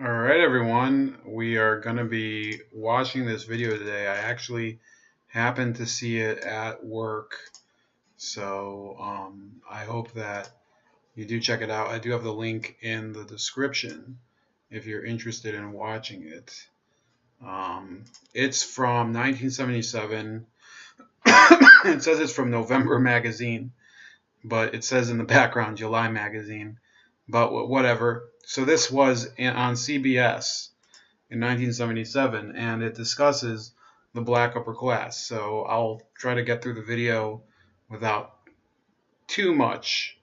All right, everyone. We are going to be watching this video today. I actually happened to see it at work, so I hope that you do check it out. I do have the link in the description if you're interested in watching it. It's from 1977. It says it's from November magazine, but it says in the background July magazine. But whatever. So this was on CBS in 1977, and it discusses the black upper class. So I'll try to get through the video without too much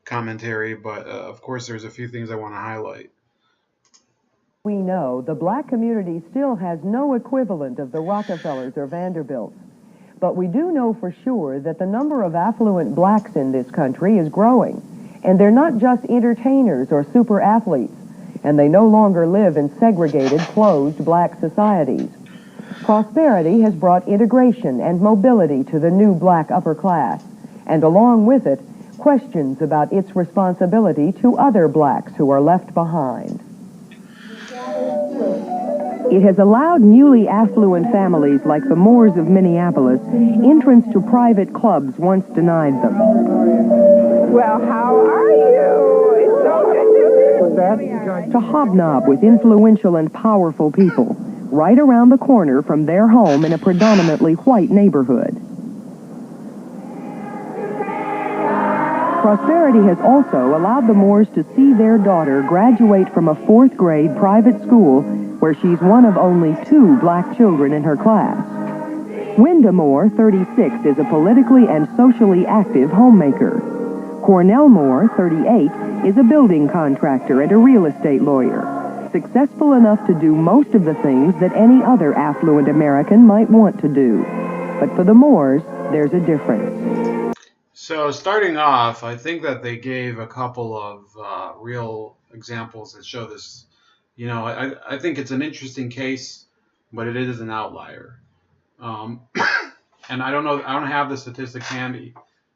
commentary, but of course there's a few things I want to highlight. We know the black community still has no equivalent of the Rockefellers or Vanderbilts. But we do know for sure that the number of affluent blacks in this country is growing. And they're not just entertainers or super athletes, and they no longer live in segregated, closed black societies. Prosperity has brought integration and mobility to the new black upper class, and along with it, questions about its responsibility to other blacks who are left behind. It has allowed newly affluent families like the Moores of Minneapolis entrance to private clubs once denied them. Well, how are you? It's so good to see you. To hobnob with influential and powerful people right around the corner from their home in a predominantly white neighborhood. Prosperity has also allowed the Moores to see their daughter graduate from a fourth-grade private school where she's one of only 2 black children in her class. Wenda Moore, 36, is a politically and socially active homemaker. Cornell Moore, 38, is a building contractor and a real estate lawyer, successful enough to do most of the things that any other affluent American might want to do. But for the Moores, there's a difference. So starting off, I think that they gave a couple of real examples that show this. You know, I think it's an interesting case, but it is an outlier. And I don't know, I don't have the statistics handy.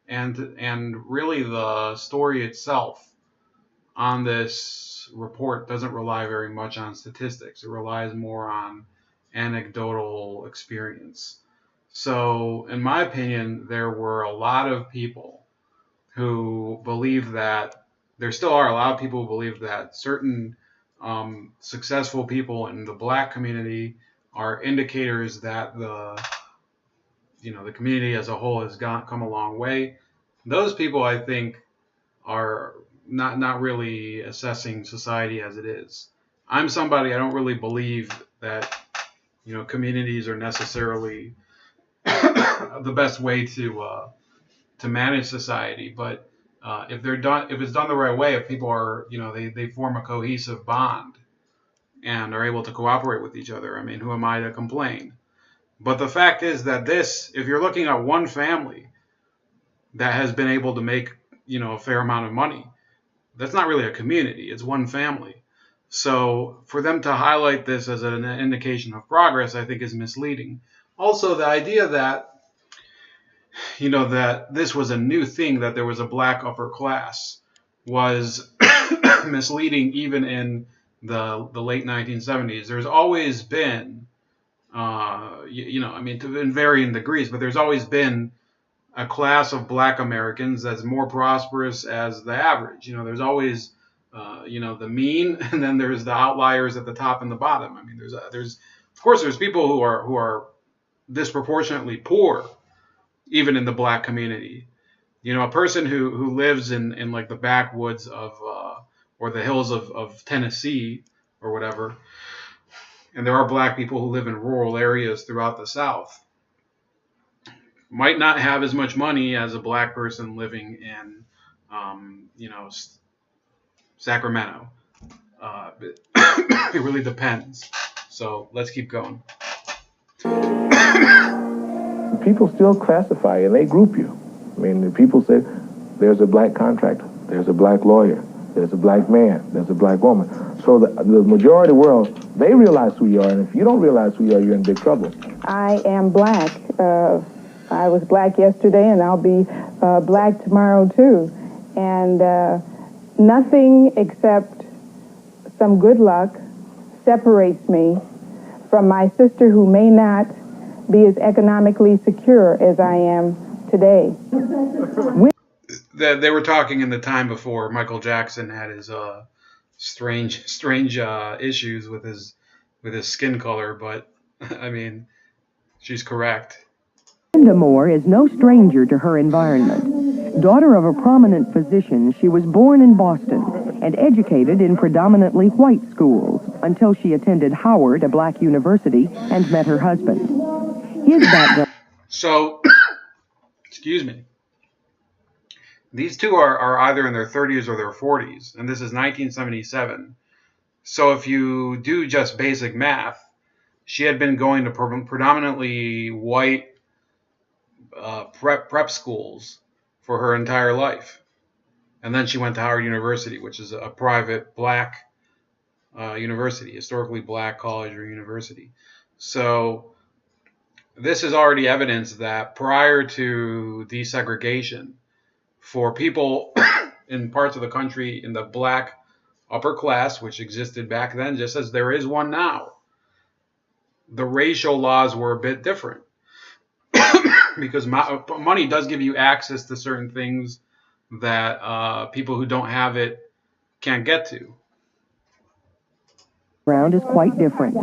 And really the story itself on this report doesn't rely very much on statistics. It relies more on anecdotal experience. So in my opinion, there were a lot of people who believe that, there still are a lot of people who believe that certain successful people in the black community are indicators that the community as a whole has come a long way. Those people, I think, are not really assessing society as it is. I'm somebody, I don't really believe that communities are necessarily the best way to manage society, but if it's done the right way, if people are they form a cohesive bond and are able to cooperate with each other, I mean, who am I to complain? But the fact is that if you're looking at one family that has been able to make a fair amount of money, that's not really a community, it's one family. So for them to highlight this as an indication of progress, I think is misleading. Also, the idea that that this was a new thing, that there was a black upper class, was misleading even in the late 1970s. There's always been, in varying degrees, but there's always been a class of black Americans that's more prosperous as the average. There's always, the mean, and then there's the outliers at the top and the bottom. I mean, there's of course there's people who are disproportionately poor, even in the black community. A person who lives in like the backwoods of or the hills of Tennessee or whatever, and there are black people who live in rural areas throughout the South, might not have as much money as a black person living in Sacramento. It really depends. So let's keep going. People still classify and they group you. I mean, the people say, there's a black contractor, there's a black lawyer, there's a black man, there's a black woman. So the majority of the world, they realize who you are, and if you don't realize who you are, you're in big trouble. I am black. I was black yesterday, and I'll be black tomorrow, too. And nothing except some good luck separates me from my sister who may not be as economically secure as I am today. They were talking in the time before Michael Jackson had his strange issues with his skin color, but I mean, she's correct. Linda Moore is no stranger to her environment. Daughter of a prominent physician, she was born in Boston and educated in predominantly white schools until she attended Howard, a black university, and met her husband. His background... So, excuse me. These two are either in their 30s or their 40s, and this is 1977. So if you do just basic math, she had been going to predominantly white prep schools for her entire life. And then she went to Howard University, which is a private black university, historically black college or university. So this is already evidence that prior to desegregation, for people in parts of the country in the black upper class, which existed back then, just as there is one now, the racial laws were a bit different. Because money does give you access to certain things that people who don't have it can't get to. Background is quite different.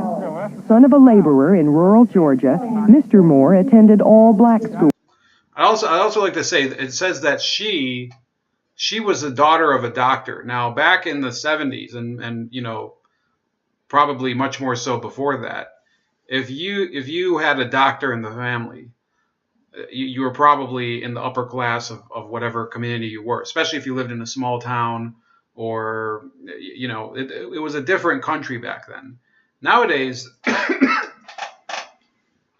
Son of a laborer in rural Georgia, Mr. Moore attended all black schools. I also like to say that it says that she was the daughter of a doctor. Now, back in the 70s, and you know, probably much more so before that, if you had a doctor in the family, you were probably in the upper class of whatever community you were, especially if you lived in a small town, or you know, it was a different country back then. Nowadays,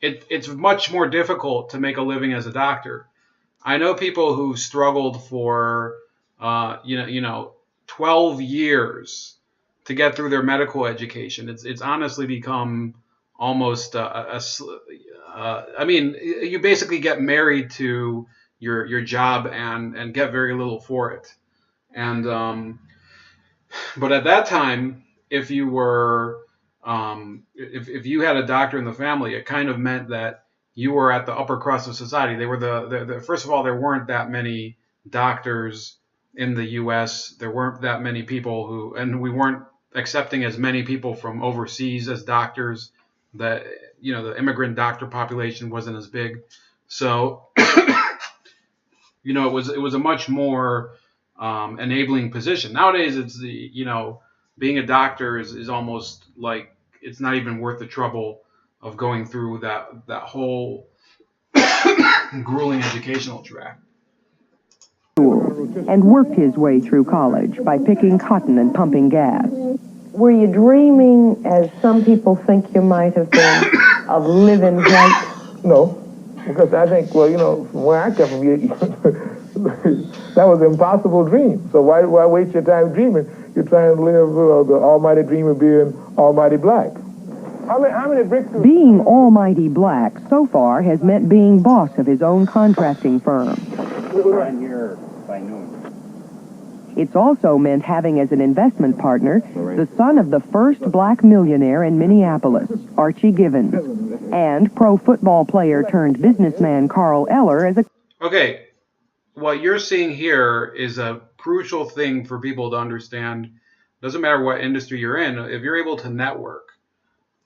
it's much more difficult to make a living as a doctor. I know people who struggled for 12 years to get through their medical education. It's honestly become almost I mean, you basically get married to your job and get very little for it. And but at that time, if you were if you had a doctor in the family, it kind of meant that you were at the upper crust of society. They were the first of all, there weren't that many doctors in the U.S. There weren't that many people and we weren't accepting as many people from overseas as doctors. That, you know, the immigrant doctor population wasn't as big, so you know, it was a much more enabling position. Nowadays, it's being a doctor is almost like it's not even worth the trouble of going through that whole grueling educational track. And worked his way through college by picking cotton and pumping gas. Were you dreaming, as some people think you might have been, of living white? No, because I think, well, you know, from where I come from, that was an impossible dream. So why waste your time dreaming? You're trying to live the almighty dream of being almighty black. How many bricks? Being almighty black so far has meant being boss of his own contracting firm. I'm here by noon. It's also meant having as an investment partner the son of the first black millionaire in Minneapolis, Archie Givens, and pro football player turned businessman Carl Eller as a... Okay, what you're seeing here is a crucial thing for people to understand. Doesn't matter what industry you're in, if you're able to network,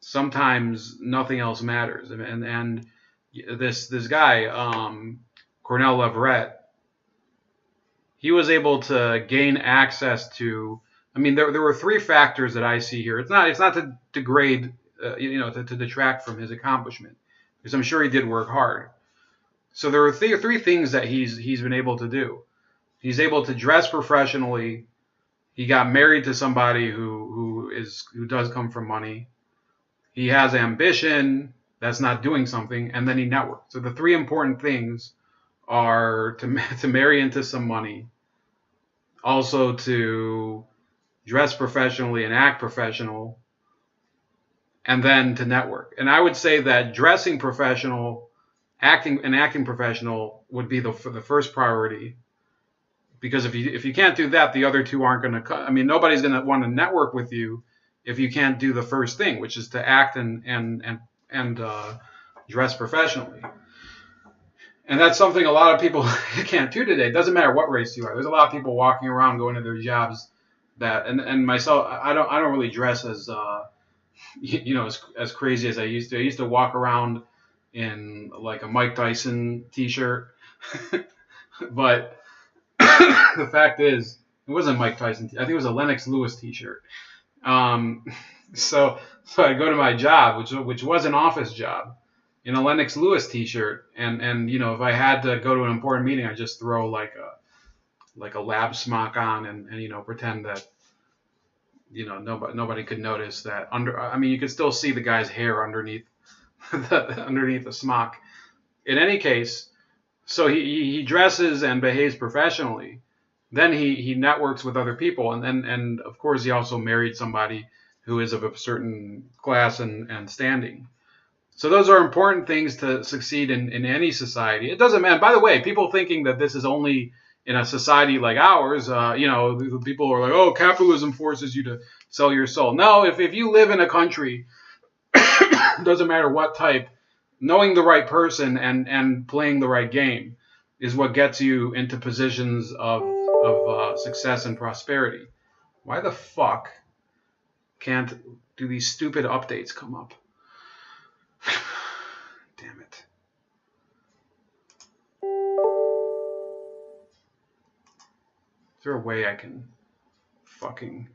sometimes nothing else matters. And this guy, Cornel Leverett, he was able to gain access to. I mean, there were three factors that I see here. It's not to degrade, to detract from his accomplishment, because I'm sure he did work hard. So there are three things that he's been able to do. He's able to dress professionally. He got married to somebody who does come from money. He has ambition. That's not doing something, and then he networked. So the three important things are to marry into some money, also to dress professionally and act professional, and then to network. And I would say that dressing professional, acting professional would be the first priority. Because if you can't do that, the other two aren't going to cut. I mean, nobody's going to want to network with you if you can't do the first thing, which is to act and dress professionally. And that's something a lot of people can't do today. It doesn't matter what race you are. There's a lot of people walking around going to their jobs that, and myself, I don't really dress as as crazy as I used to. I used to walk around in like a Mike Tyson t-shirt, but the fact is, it wasn't Mike Tyson. I think it was a Lennox Lewis t-shirt. So I go to my job, which was an office job, in a Lennox Lewis t-shirt, and if I had to go to an important meeting, I just throw like a lab smock on and pretend that nobody could notice that you could still see the guy's hair underneath the smock. In any case, so he dresses and behaves professionally. Then he networks with other people, and of course he also married somebody who is of a certain class and standing. So those are important things to succeed in any society. It doesn't matter. By the way, people thinking that this is only in a society like ours, people are like, oh, capitalism forces you to sell your soul. No, if you live in a country, doesn't matter what type, knowing the right person and playing the right game is what gets you into positions of success and prosperity. Why the fuck can't do these stupid updates come up? Damn it. Is there a way I can fucking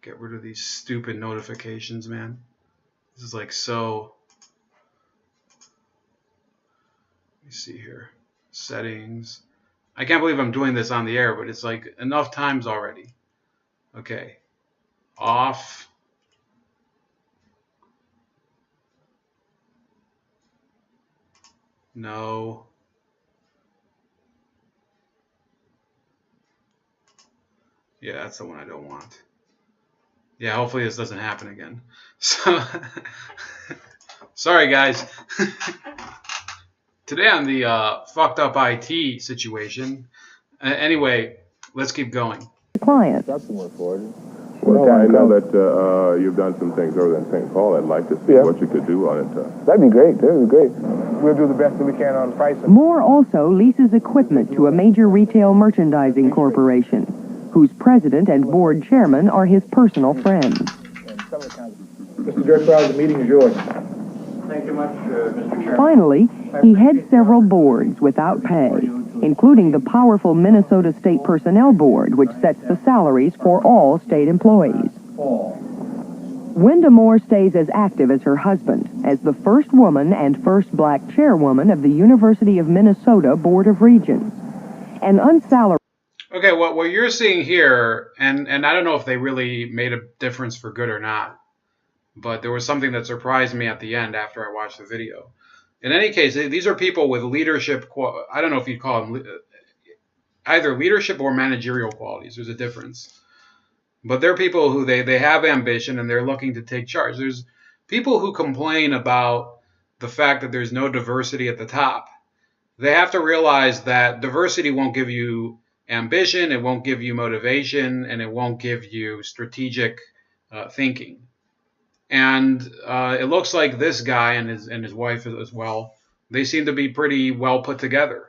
get rid of these stupid notifications, man? This is like so... Let me see here. Settings. I can't believe I'm doing this on the air, but it's like enough times already. Okay. Off. No. Yeah, that's the one I don't want. Yeah, hopefully this doesn't happen again. So, sorry guys. Today on the fucked up IT situation. Anyway, let's keep going. Clients. Well, I know that you've done some things over in St. Paul. I'd like to see what you could do on it. That'd be great. That'd be great. We'll do the best that we can on pricing. Moore also leases equipment to a major retail merchandising corporation, whose president and board chairman are his personal friends. Mr. Director, the meeting is yours. Thank you much, Mr. Chairman. Finally, he heads several boards without pay, including the powerful Minnesota State Personnel Board, which sets the salaries for all state employees. Wenda Moore stays as active as her husband, as the first woman and first black chairwoman of the University of Minnesota Board of Regents. An unsalaried... Okay, what you're seeing here, and I don't know if they really made a difference for good or not, but there was something that surprised me at the end after I watched the video. In any case, these are people with leadership, I don't know if you'd call them either leadership or managerial qualities. There's a difference. But they're people who they have ambition and they're looking to take charge. There's people who complain about the fact that there's no diversity at the top. They have to realize that diversity won't give you ambition, it won't give you motivation, and it won't give you strategic thinking. And it looks like this guy and his wife as well, they seem to be pretty well put together.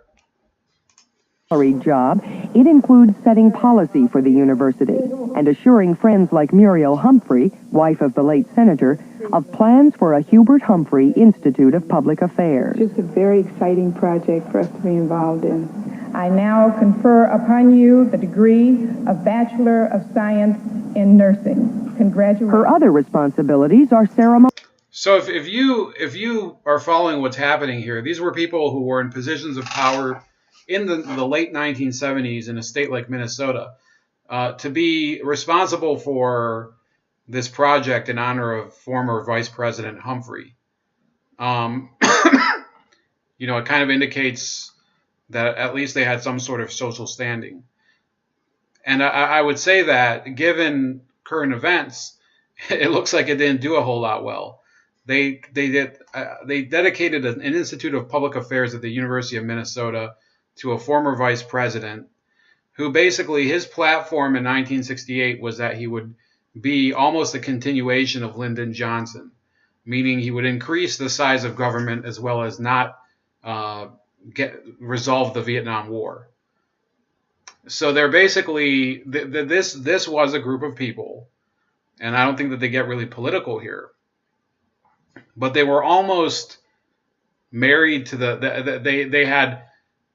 Job, it includes setting policy for the university and assuring friends like Muriel Humphrey, wife of the late senator, of plans for a Hubert Humphrey Institute of Public Affairs. Just a very exciting project for us to be involved in. I now confer upon you the degree of Bachelor of Science in Nursing. Congratulations. Her other responsibilities are ceremonial. So if you are following what's happening here, these were people who were in positions of power in the late 1970s in a state like Minnesota, to be responsible for this project in honor of former Vice President Humphrey. It kind of indicates that at least they had some sort of social standing. And I would say that given current events, it looks like it didn't do a whole lot well. They dedicated an Institute of Public Affairs at the University of Minnesota to a former vice president who basically, his platform in 1968 was that he would be almost a continuation of Lyndon Johnson, meaning he would increase the size of government as well as not resolve the Vietnam War. So they're basically, this was a group of people, and I don't think that they get really political here, but they were almost married to they had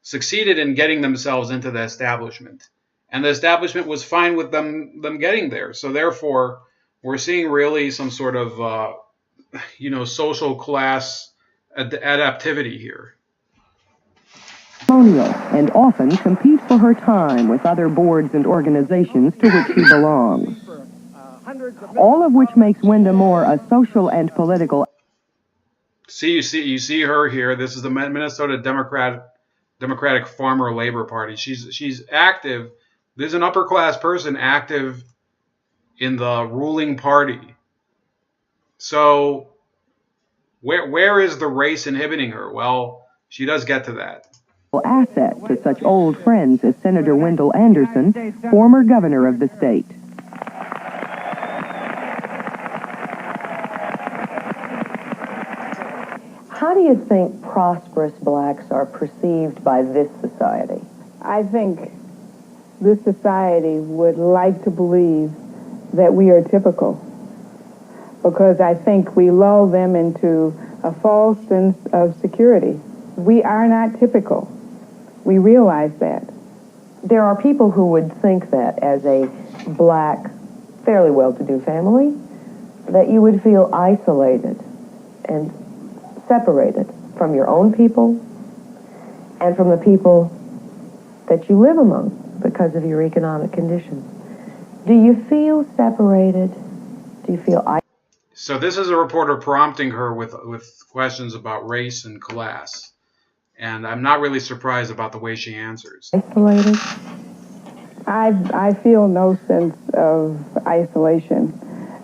succeeded in getting themselves into the establishment, and the establishment was fine with them getting there. So therefore, we're seeing really some sort of social class adaptivity here. And often compete for her time with other boards and organizations to which she belongs. All of which makes Wenda Moore a social and political. You see her here. This is the Minnesota Democratic Farmer Labor Party. She's active. There's an upper class person active in the ruling party. So where is the race inhibiting her? Well, she does get to that. Asset to such old friends as Senator Wendell Anderson, former governor of the state. How do you think prosperous blacks are perceived by this society? I think this society would like to believe that we are typical, because I think we lull them into a false sense of security. We are not typical. We realize that. There are people who would think that as a black, fairly well-to-do family, that you would feel isolated and separated from your own people and from the people that you live among because of your economic conditions. Do you feel separated? Do you feel isolated? So this is a reporter prompting her with questions about race and class. And I'm not really surprised about the way she answers. Isolated? I feel no sense of isolation.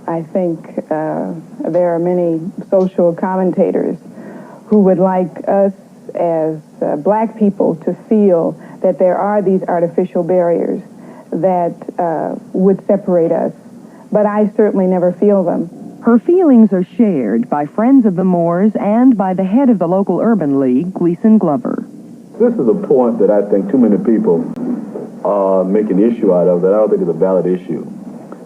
I think there are many social commentators who would like us as black people to feel that there are these artificial barriers that would separate us. But I certainly never feel them. Her feelings are shared by friends of the Moores and by the head of the local urban league, Gleason Glover. This is a point that I think too many people make an issue out of that I don't think is a valid issue.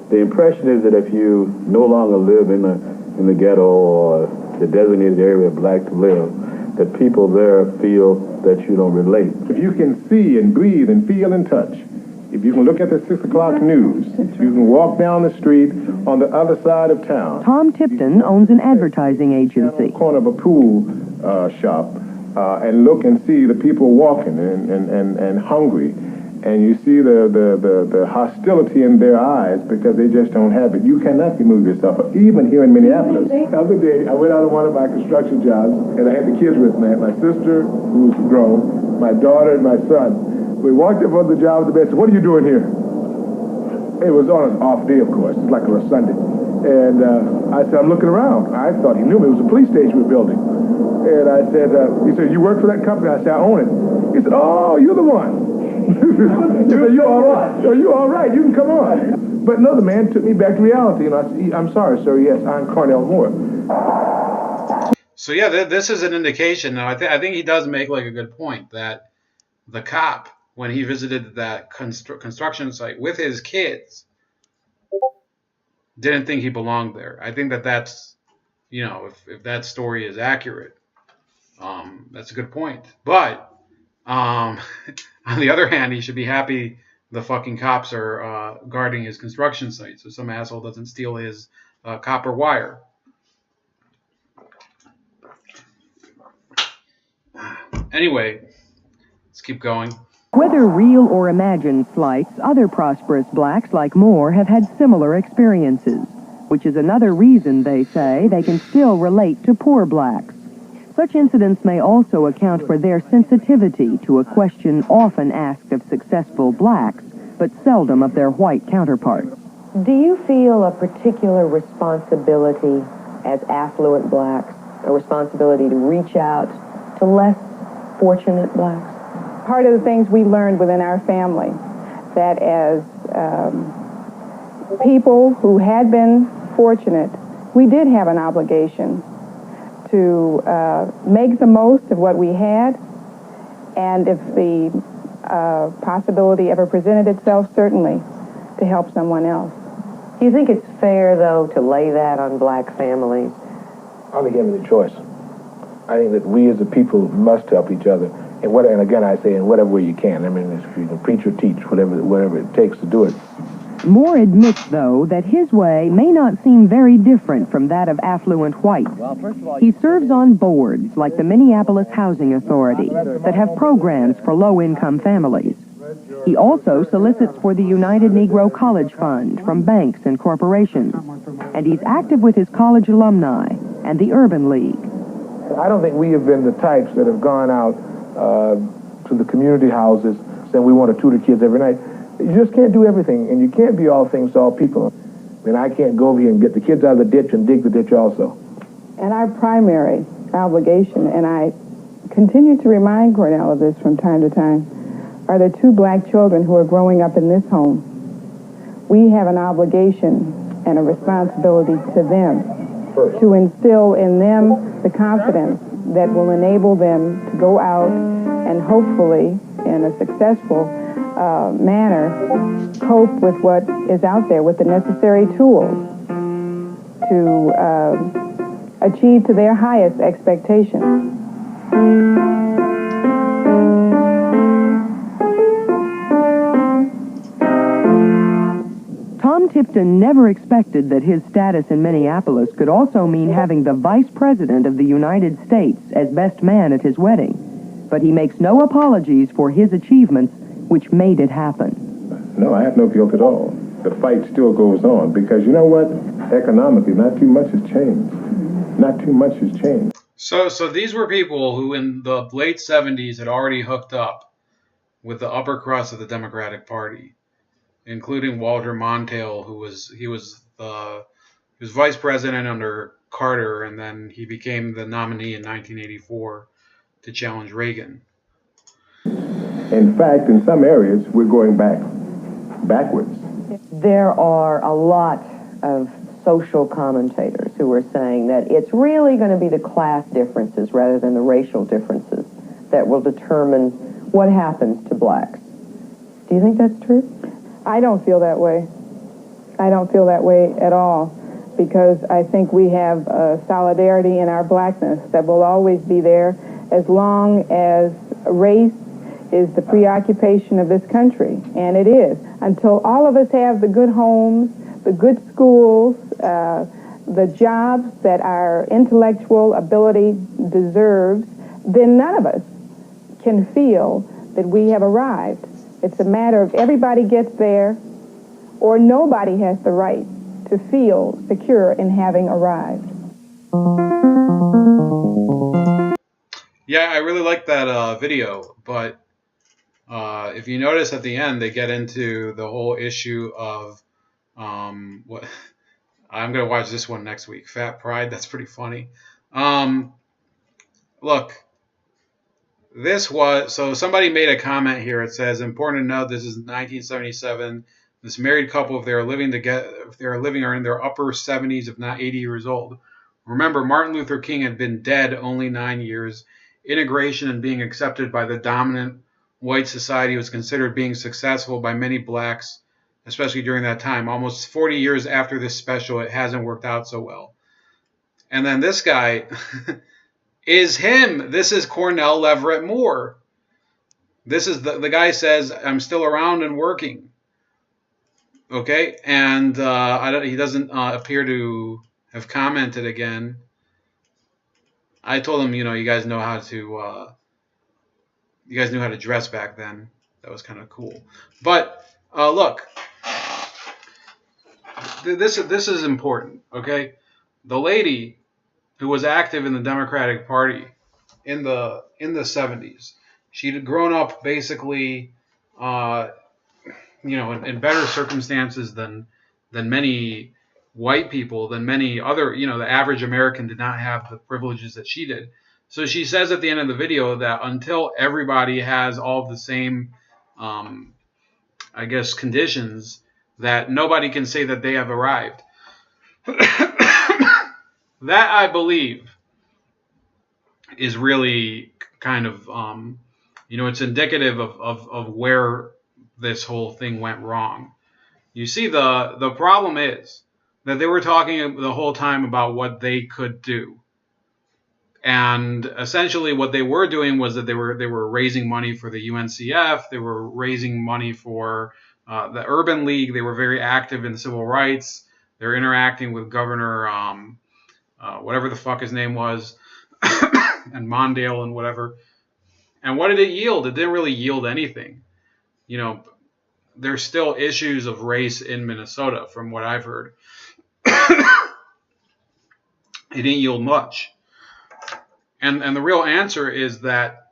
The impression is that if you no longer live in the ghetto or the designated area of black to live, that people there feel that you don't relate. If you can see and breathe and feel and touch, if you can look at the 6 o'clock news, you can walk down the street on the other side of town. Tom Tipton owns an advertising agency. On the corner of a pool shop and look and see the people walking and hungry. And you see the hostility in their eyes because they just don't have it. You cannot remove yourself, even here in Minneapolis. The other day, I went out on one of my construction jobs, and I had the kids with me. I had my sister, who's grown, my daughter, and my son. We walked up on the job at the bed and said, "What are you doing here?" It was on an off day, of course. It's like a Sunday. And I said, "I'm looking around." I thought he knew me. It was a police station we were building. And I said, he said, "You work for that company?" I said, "I own it." He said, "Oh, you're the one." He said, "You all right? Are you all right? You can come on." But no, the man took me back to reality. And I said, "I'm sorry, sir. Yes, I'm Cornell Moore." So yeah, this is an indication. Now, I think he does make like a good point that the cop, when he visited that construction site with his kids, didn't think he belonged there. I think that's, if that story is accurate, that's a good point. But on the other hand, he should be happy the fucking cops are guarding his construction site so some asshole doesn't steal his copper wire. Anyway, let's keep going. Whether real or imagined flights, other prosperous blacks like Moore have had similar experiences, which is another reason, they say, they can still relate to poor blacks. Such incidents may also account for their sensitivity to a question often asked of successful blacks, but seldom of their white counterparts. Do you feel a particular responsibility as affluent blacks, a responsibility to reach out to less fortunate blacks? part of the things we learned within our family, that as people who had been fortunate, we did have an obligation to make the most of what we had, and if the possibility ever presented itself, certainly to help someone else. Do you think it's fair, though, to lay that on black families? I don't think you have any choice. I think that we as a people must help each other. And again, I say in whatever way you can. I mean, if you can preach or teach, whatever it takes to do it. Moore admits, though, that his way may not seem very different from that of affluent whites. He serves on boards like the Minneapolis Housing Authority that have programs for low-income families. He also solicits for the United Negro College Fund from banks and corporations. And he's active with his college alumni and the Urban League. I don't think we have been the types that have gone out to the community houses saying we want to tutor kids every night. You just can't do everything, and you can't be all things to all people. I mean, I can't go over here and get the kids out of the ditch and dig the ditch also. And our primary obligation, and I continue to remind Cornell of this from time to time, are the two black children who are growing up in this home. We have an obligation and a responsibility to them to instill in them the confidence that will enable them to go out and hopefully, in a successful manner, cope with what is out there with the necessary tools to achieve to their highest expectations. Tom Tipton never expected that his status in Minneapolis could also mean having the Vice President of the United States as best man at his wedding. But he makes no apologies for his achievements, which made it happen. No, I have no guilt at all. The fight still goes on because you know what? Economically, not too much has changed. Not too much has changed. So these were people who in the late 70s had already hooked up with the upper crust of the Democratic Party, including Walter Mondale, who was vice president under Carter, and then he became the nominee in 1984 to challenge Reagan. In fact, in some areas, we're going backwards. There are a lot of social commentators who are saying that it's really going to be the class differences rather than the racial differences that will determine what happens to blacks. Do you think that's true? I don't feel that way. I don't feel that way at all, because I think we have a solidarity in our blackness that will always be there as long as race is the preoccupation of this country, and it is. Until all of us have the good homes, the good schools, the jobs that our intellectual ability deserves, then none of us can feel that we have arrived. It's a matter of everybody gets there, or nobody has the right to feel secure in having arrived. Yeah, I really like that video, but if you notice at the end, they get into the whole issue of what I'm going to watch this one next week. Fat Pride, that's pretty funny. Look, so somebody made a comment here. It says, important to note, this is 1977. This married couple, if they are living are in their upper 70s, if not 80 years old. Remember, Martin Luther King had been dead only 9 years. Integration and being accepted by the dominant white society was considered being successful by many blacks, especially during that time. Almost 40 years after this special, it hasn't worked out so well. And then this guy is him. This is Cornell Leverett Moore. This is the guy says, I'm still around and working. Okay, and he doesn't appear to have commented again. I told him, you guys know how to, you guys knew how to dress back then. That was kind of cool. But look, this is important. Okay, the lady who was active in the Democratic Party in the 70s, she'd grown up basically, in better circumstances than many white people, than many other, the average American did not have the privileges that she did. So she says at the end of the video that until everybody has all the same, I guess, conditions, that nobody can say that they have arrived. That, I believe, is really kind of, it's indicative of where this whole thing went wrong. You see, the problem is that they were talking the whole time about what they could do. And essentially what they were doing was that they were raising money for the UNCF. They were raising money for the Urban League. They were very active in civil rights. They're interacting with Governor, whatever the fuck his name was, and Mondale and whatever. And what did it yield? It didn't really yield anything. There's still issues of race in Minnesota, from what I've heard. It didn't yield much. And the real answer is that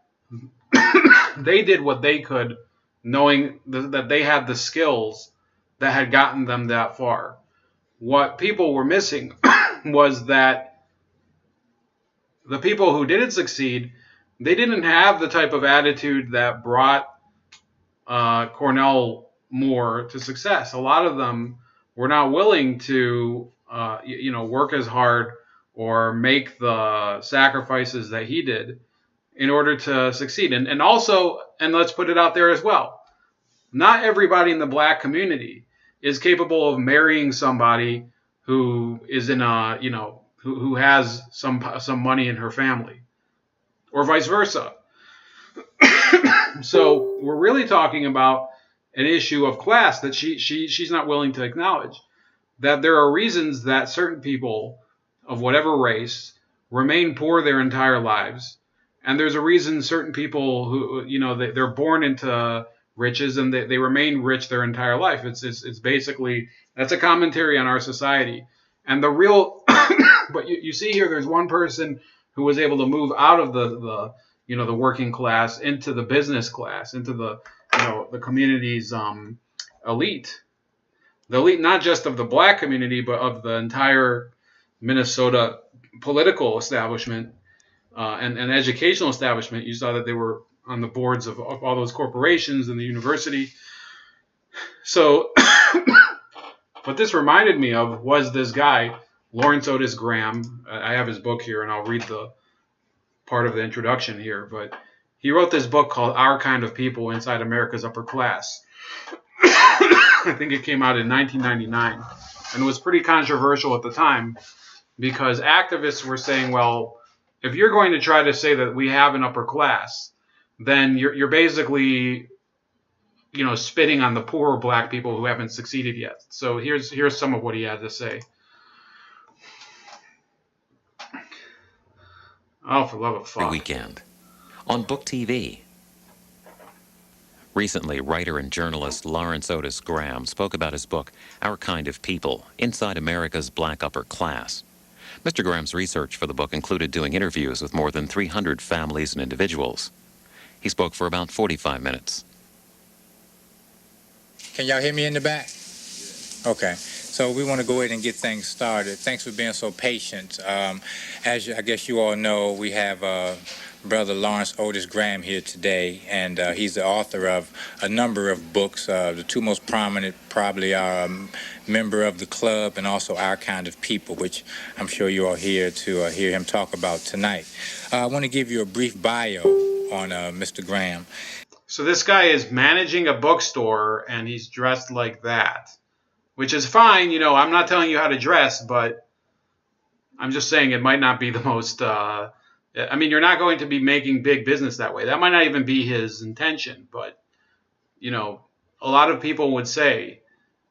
they did what they could, knowing that they had the skills that had gotten them that far. What people were missing was that the people who didn't succeed, they didn't have the type of attitude that brought Cornell Moore to success. A lot of them were not willing to, work as hard or make the sacrifices that he did in order to succeed. And also, and let's put it out there as well, not everybody in the black community is capable of marrying somebody who is in a, who has some money in her family, or vice versa. So we're really talking about an issue of class that she's not willing to acknowledge. That there are reasons that certain people of whatever race remain poor their entire lives, and there's a reason certain people who, they're born into riches and they remain rich their entire life. It's basically, that's a commentary on our society. And the real, but you see here, there's one person who was able to move out of the working class into the business class, into the community's elite. The elite, not just of the black community, but of the entire Minnesota political establishment and educational establishment. You saw that they were on the boards of all those corporations and the university. So what this reminded me of was this guy, Lawrence Otis Graham. I have his book here, and I'll read the part of the introduction here. But he wrote this book called Our Kind of People Inside America's Upper Class. I think it came out in 1999, and it was pretty controversial at the time because activists were saying, well, if you're going to try to say that we have an upper class, then you're basically, spitting on the poorer black people who haven't succeeded yet. So here's some of what he had to say. Oh, for love of fuck. Weekend on Book TV. Recently, writer and journalist Lawrence Otis Graham spoke about his book, Our Kind of People, Inside America's Black Upper Class. Mr. Graham's research for the book included doing interviews with more than 300 families and individuals. He spoke for about 45 minutes. Can y'all hear me in the back? Okay. So we want to go ahead and get things started. Thanks for being so patient. As I guess you all know, we have Brother Lawrence Otis Graham here today, and he's the author of a number of books. The two most prominent probably are Member of the Club and also Our Kind of People, which I'm sure you all here to hear him talk about tonight. I want to give you a brief bio on Mr. Graham. So this guy is managing a bookstore, and he's dressed like that, which is fine. I'm not telling you how to dress, but I'm just saying it might not be the most... you're not going to be making big business that way. That might not even be his intention, but, a lot of people would say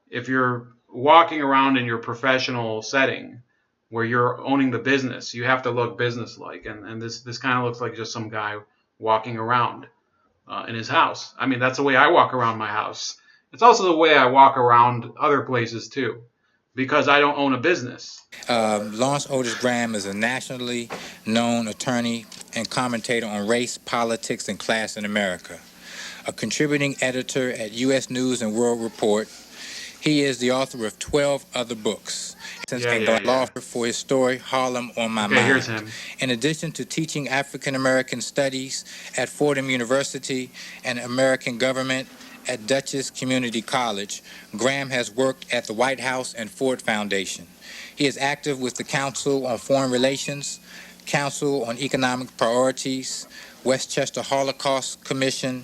if you're walking around in your professional setting where you're owning the business, you have to look businesslike. And this kind of looks like just some guy walking around in his house. That's the way I walk around my house. It's also the way I walk around other places, too, because I don't own a business. Lawrence Otis Graham is a nationally known attorney and commentator on race, politics, and class in America. A contributing editor at U.S. News and World Report. He is the author of 12 other books. And got law for his story, Harlem on My Mind. Here's him. In addition to teaching African American studies at Fordham University and American government at Dutchess Community College, Graham has worked at the White House and Ford Foundation. He is active with the Council on Foreign Relations, Council on Economic Priorities, Westchester Holocaust Commission,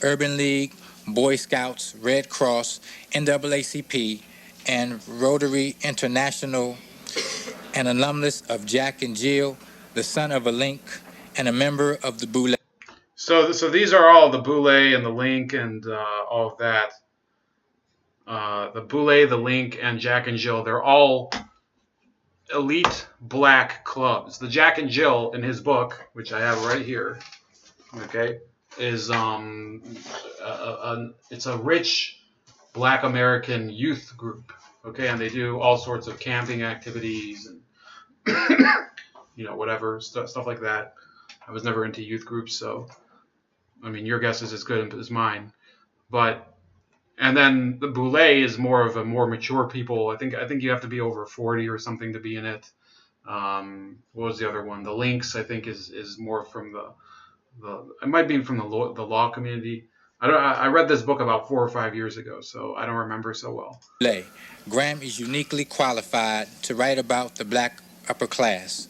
Urban League, Boy Scouts, Red Cross, NAACP, and Rotary International, an alumnus of Jack and Jill, the son of a Link, and a member of the Boule. So these are all the Boule and the Link and all of that. The Boule, the Link, and Jack and Jill, they're all elite black clubs. The Jack and Jill in his book, which I have right here, okay, is it's a rich black American youth group, okay, and they do all sorts of camping activities and whatever stuff like that. I was never into youth groups, so I mean your guess is as good as mine. And then the Boule is more of a more mature people. I think you have to be over 40 or something to be in it. What was the other one? The Lynx, I think, is more from the it might be from the law community. I read this book about 4 or 5 years ago, so I don't remember so well. Graham is uniquely qualified to write about the black upper class.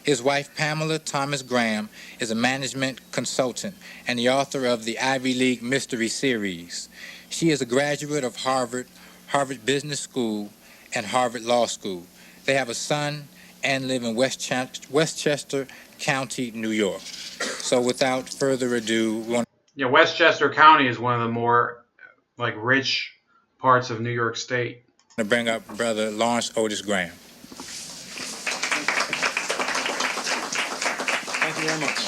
His wife, Pamela Thomas Graham, is a management consultant and the author of the Ivy League Mystery Series. She is a graduate of Harvard Business School, and Harvard Law School. They have a son and live in Westchester County, New York. So without further ado, Westchester County is one of the more rich parts of New York State. I'm going to bring up Brother Lawrence Otis Graham. Thank you very much.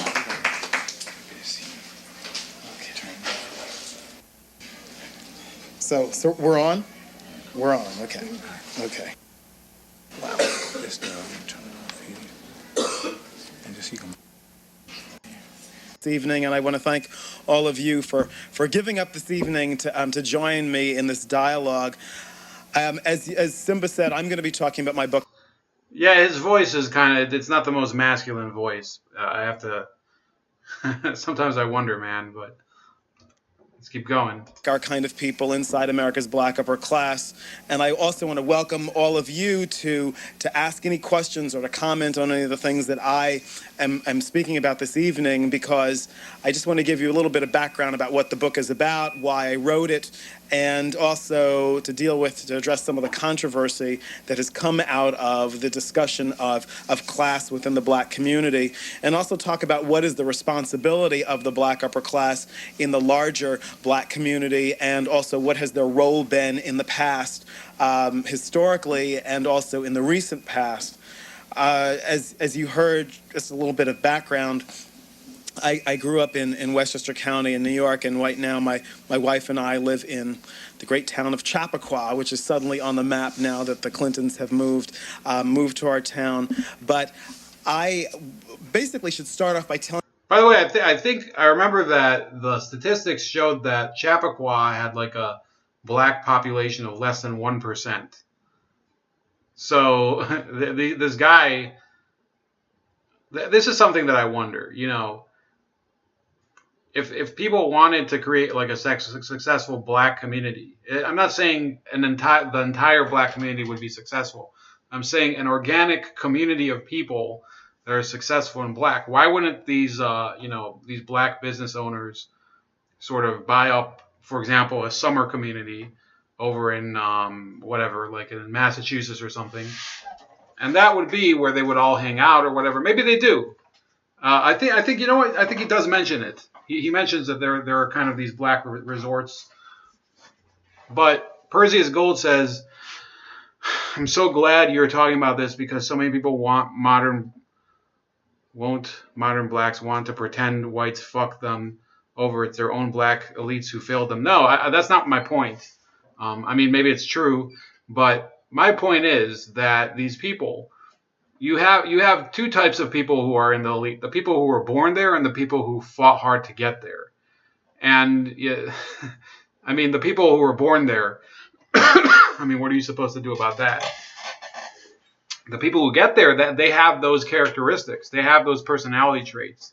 So we're on? We're on, okay. Okay. Wow. This evening, and I want to thank all of you for giving up this evening to join me in this dialogue. As Simba said, I'm going to be talking about my book. Yeah, his voice is it's not the most masculine voice. I have to, sometimes I wonder, man, but let's keep going. Our kind of people inside America's black upper class. And I also want to welcome all of you to ask any questions or to comment on any of the things that I am speaking about this evening, because I just want to give you a little bit of background about what the book is about, why I wrote it, and also to address some of the controversy that has come out of the discussion of class within the black community, and also talk about what is the responsibility of the black upper class in the larger black community, and also what has their role been in the past, historically, and also in the recent past. As you heard, just a little bit of background, I grew up in Westchester County in New York, and right now my wife and I live in the great town of Chappaqua, which is suddenly on the map now that the Clintons have moved to our town. But I basically should start off by telling. By the way, I think I remember that the statistics showed that Chappaqua had a black population of less than 1%. So this guy, this is something that I wonder, if people wanted to create a successful black community, I'm not saying the entire black community would be successful. I'm saying an organic community of people that are successful in black. Why wouldn't these these black business owners sort of buy up, for example, a summer community over in in Massachusetts or something, and that would be where they would all hang out or whatever. Maybe they do. I think I think he does mention it. He mentions that there are kind of these black resorts. But Perseus Gold says, "I'm so glad you're talking about this because so many people modern blacks want to pretend whites fuck them over. It's their own black elites who failed them." No, that's not my point. I mean, maybe it's true, but my point is that these people, you have two types of people who are in the elite: the people who were born there and the people who fought hard to get there. And I mean, the people who were born there, I mean, what are you supposed to do about that? The people who get there, that they have those characteristics, they have those personality traits,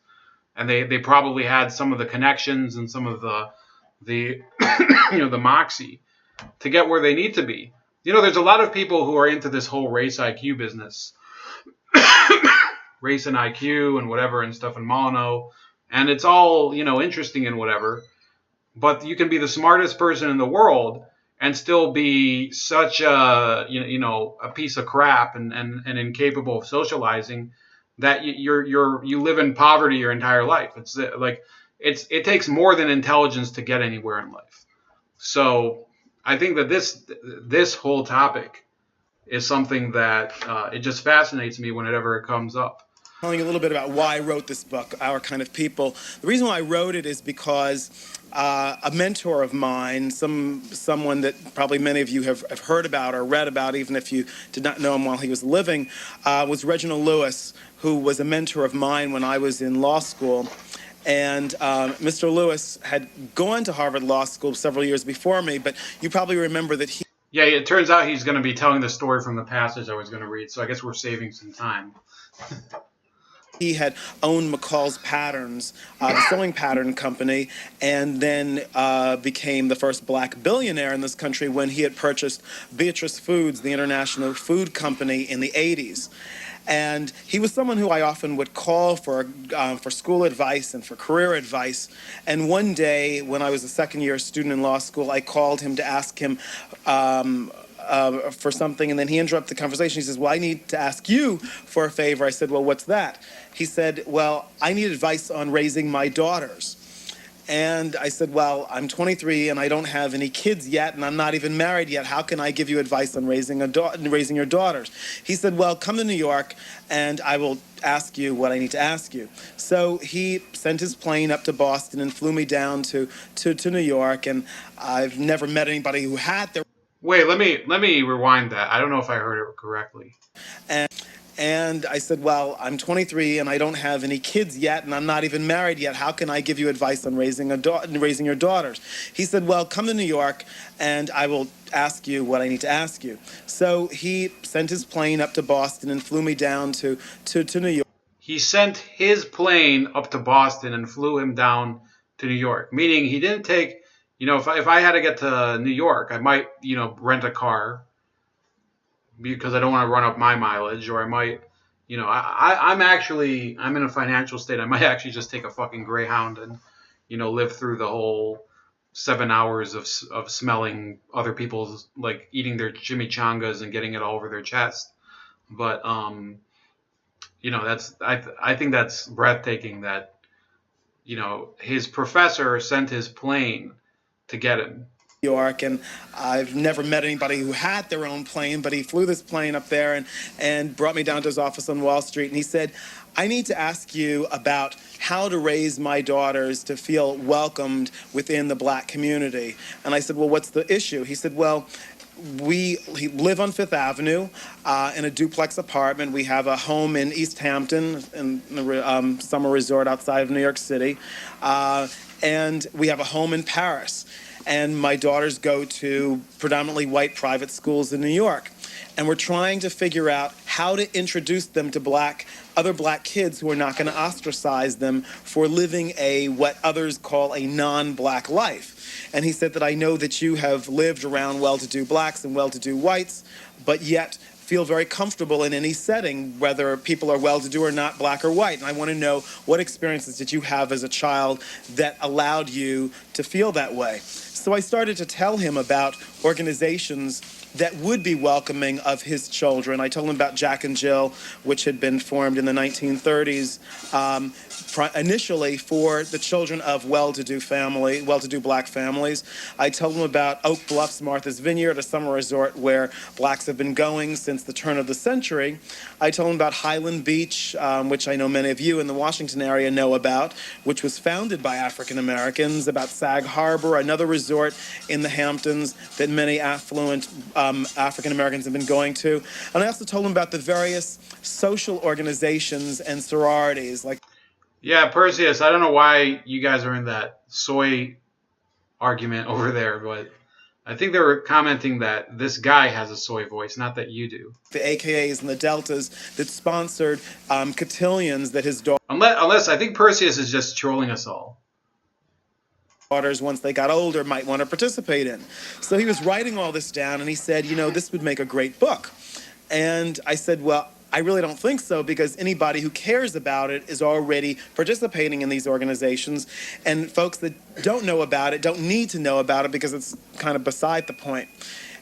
and they probably had some of the connections and some of the the moxie to get where they need to be. There's a lot of people who are into this whole race IQ business, race and IQ and whatever and stuff and Molyneux, and it's all interesting and whatever. But you can be the smartest person in the world and still be such a a piece of crap and incapable of socializing that you live in poverty your entire life. It's like it takes more than intelligence to get anywhere in life. So I think that this whole topic is something that it just fascinates me whenever it comes up. Telling you a little bit about why I wrote this book, Our Kind of People. The reason why I wrote it is because a mentor of mine, someone that probably many of you have heard about or read about, even if you did not know him while he was living, was Reginald Lewis, who was a mentor of mine when I was in law school. And Mr. Lewis had gone to Harvard Law School several years before me, but you probably remember that he... Yeah, it turns out he's going to be telling the story from the passage I was going to read, so I guess we're saving some time. He had owned McCall's Patterns, the sewing pattern company, and then became the first black billionaire in this country when he had purchased Beatrice Foods, the international food company, in the 80s. And he was someone who I often would call for school advice and for career advice. And one day, when I was a second-year student in law school, I called him to ask him for something, and then he interrupted the conversation. He says, well, I need to ask you for a favor. I said, well, what's that? He said, well, I need advice on raising my daughters. And I said, well, I'm 23 and I don't have any kids yet, and I'm not even married yet. How can I give you advice on raising your daughters? He said, well, come to New York and I will ask you what I need to ask you. So he sent his plane up to Boston and flew me down to New York, and I've never met anybody who had their... Wait, let me rewind that. I don't know if I heard it correctly. And I said, well, I'm 23 and I don't have any kids yet, and I'm not even married yet. How can I give you advice on raising your daughters? He said, well, come to New York and I will ask you what I need to ask you. So he sent his plane up to Boston and flew me down to New York. He sent his plane up to Boston and flew him down to New York, meaning he didn't take, if I had to get to New York, I might, rent a car because I don't want to run up my mileage, or I might, I'm in a financial state. I might actually just take a fucking Greyhound and, live through the whole 7 hours of smelling other people's, like, eating their chimichangas and getting it all over their chest. But, I think that's breathtaking that, his professor sent his plane to get him. York, and I've never met anybody who had their own plane, but he flew this plane up there and brought me down to his office on Wall Street, and he said, I need to ask you about how to raise my daughters to feel welcomed within the black community. And I said, well, what's the issue? He said, well, we live on Fifth Avenue in a duplex apartment. We have a home in East Hampton, in the summer resort outside of New York City, and we have a home in Paris. And my daughters go to predominantly white private schools in New York. And we're trying to figure out how to introduce them to other black kids who are not going to ostracize them for living what others call a non-black life. And he said that I know that you have lived around well-to-do blacks and well-to-do whites, but yet feel very comfortable in any setting, whether people are well-to-do or not, black or white. And I want to know, what experiences did you have as a child that allowed you to feel that way? So I started to tell him about organizations that would be welcoming of his children. I told him about Jack and Jill, which had been formed in the 1930s, initially for the children of well-to-do black families. I told him about Oak Bluffs, Martha's Vineyard, a summer resort where blacks have been going since the turn of the century. I told him about Highland Beach, which I know many of you in the Washington area know about, which was founded by African Americans, about Sag Harbor, another resort in the Hamptons that many affluent African Americans have been going to. And I also told him about the various social organizations and sororities. Yeah, Perseus, I don't know why you guys are in that soy argument over there, but I think they were commenting that this guy has a soy voice, not that you do. The AKAs and the Deltas that sponsored cotillions that his Unless I think Perseus is just trolling us all. daughters, once they got older, might want to participate in. So he was writing all this down, and he said, you know, this would make a great book. And I said, well, I really don't think so, because anybody who cares about it is already participating in these organizations, and folks that don't know about it don't need to know about it because it's kind of beside the point.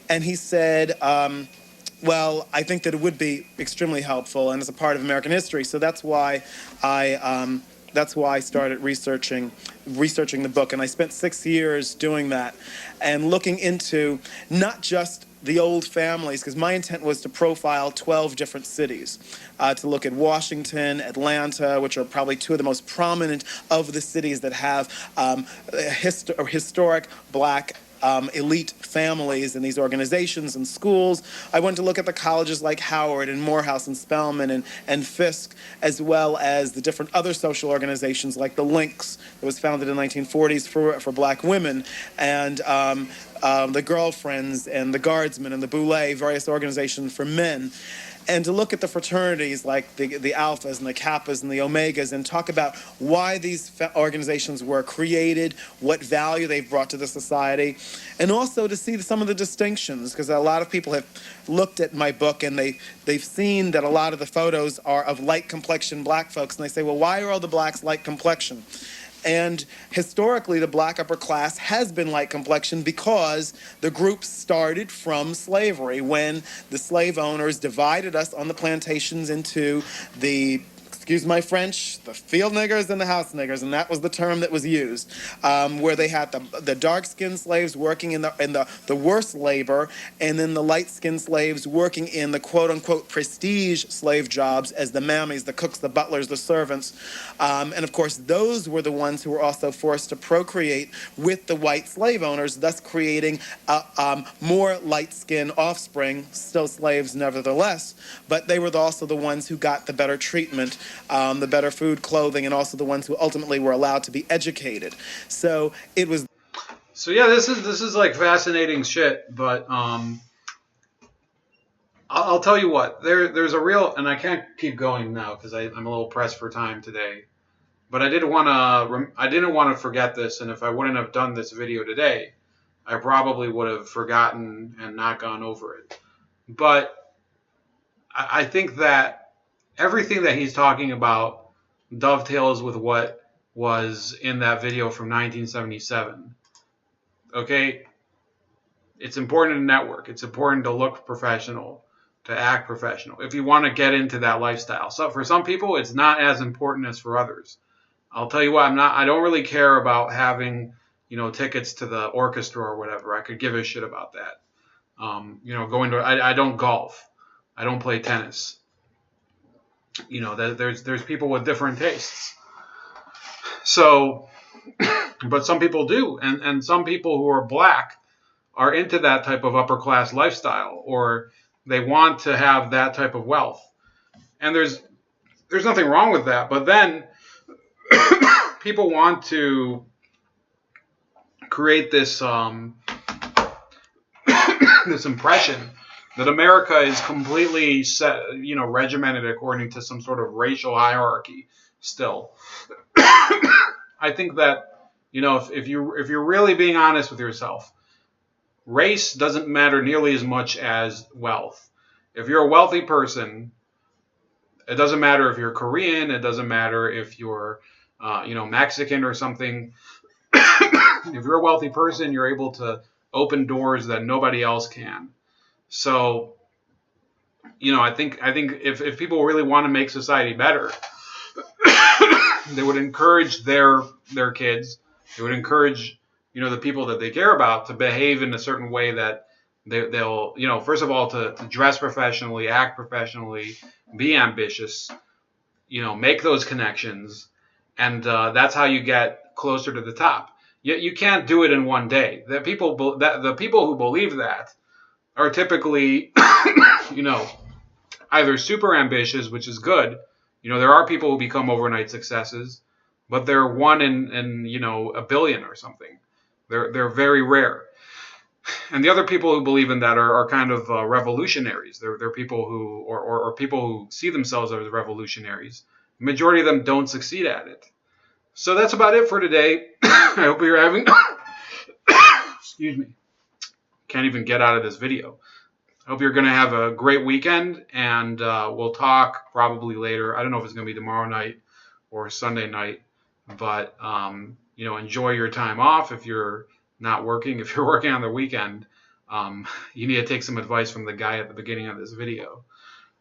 And he said, well, I think that it would be extremely helpful, and it's a part of American history. So that's why I started researching the book, and I spent 6 years doing that and looking into not just the old families, because my intent was to profile 12 different cities, to look at Washington, Atlanta, which are probably two of the most prominent of the cities that have historic black elite families in these organizations and schools. I went to look at the colleges like Howard and Morehouse and Spelman and Fisk, as well as the different other social organizations like the Lynx that was founded in the 1940s for black women, and the Girlfriends and the Guardsmen and the Boulay, various organizations for men. And to look at the fraternities like the Alphas and the Kappas and the Omegas, and talk about why these organizations were created, what value they've brought to the society, and also to see some of the distinctions, because a lot of people have looked at my book and they've seen that a lot of the photos are of light complexion black folks, and they say, well, why are all the blacks light complexion? And historically, the black upper class has been light complexion because the group started from slavery, when the slave owners divided us on the plantations into the, excuse my French, the field niggers and the house niggers, and that was the term that was used, where they had the dark-skinned slaves working in the worst labor, and then the light-skinned slaves working in the quote-unquote prestige slave jobs as the mammies, the cooks, the butlers, the servants. And of course, those were the ones who were also forced to procreate with the white slave owners, thus creating more light-skinned offspring, still slaves nevertheless, but they were also the ones who got the better treatment, the better food, clothing, and also the ones who ultimately were allowed to be educated. So it was. So yeah, this is like fascinating shit. But I'll tell you what. There's a real, and I can't keep going now because I'm a little pressed for time today. But I didn't want to forget this, and if I wouldn't have done this video today, I probably would have forgotten and not gone over it. But I think that everything that he's talking about dovetails with what was in that video from 1977. Okay? It's important to network. It's important to look professional, to act professional, if you want to get into that lifestyle. So for some people, it's not as important as for others. I'll tell you what, I don't really care about having, tickets to the orchestra or whatever. I could give a shit about that. I don't golf. I don't play tennis. There's people with different tastes. So, but some people do, and some people who are black are into that type of upper class lifestyle, or they want to have that type of wealth. And there's nothing wrong with that. But then people want to create this this impression that America is completely regimented according to some sort of racial hierarchy still. I think that, if you're really being honest with yourself, race doesn't matter nearly as much as wealth. If you're a wealthy person, it doesn't matter if you're Korean, it doesn't matter if you're Mexican or something. If you're a wealthy person, you're able to open doors that nobody else can. So, I think if people really want to make society better, they would encourage their kids. They would encourage, the people that they care about to behave in a certain way that they'll, first of all, to dress professionally, act professionally, be ambitious, make those connections. And that's how you get closer to the top. You can't do it in one day. The people who believe that are typically, either super ambitious, which is good. There are people who become overnight successes, but they're one in a billion or something. They're very rare. And the other people who believe in that are kind of revolutionaries. They're people who, or people who see themselves as revolutionaries. The majority of them don't succeed at it. So that's about it for today. I hope you're having, excuse me, can't even get out of this video. I hope you're going to have a great weekend, and we'll talk probably later. I don't know if it's going to be tomorrow night or Sunday night, but enjoy your time off if you're not working. If you're working on the weekend, you need to take some advice from the guy at the beginning of this video.